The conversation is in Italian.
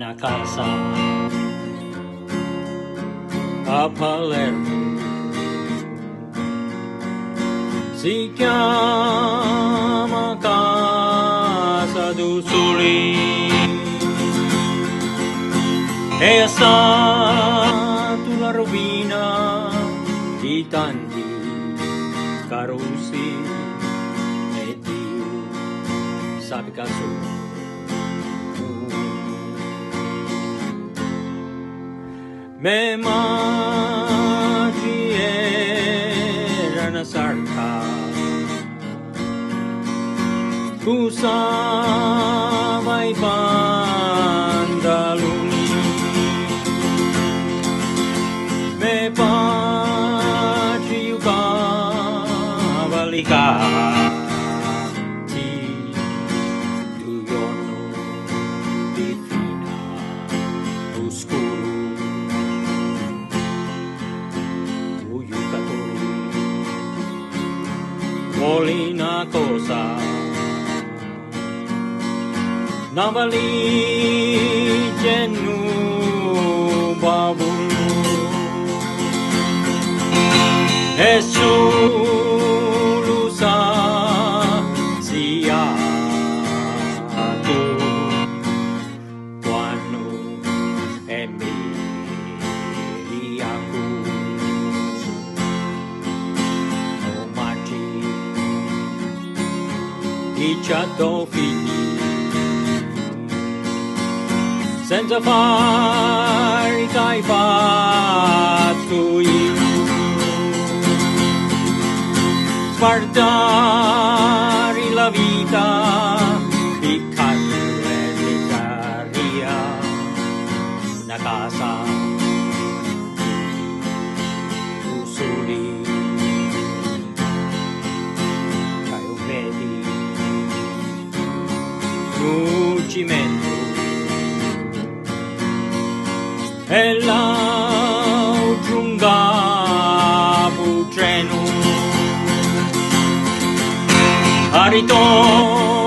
una casa a Palermo. Si chiama Casa d'Ussoli, è stata la rovina di tanti carussi e Dio sabe caso. Me magi era una sarta, usava i pantaloni, me magi giocava li catti, tu giorno di fina oscuro. Vuole una cosa, una valigia in un baule, e solo sa sia tu quando è figli senza fare che hai fatto io, guardare la vita di carne e miseria, una casa tu soli. Cimento e là giungavo treno a ritorno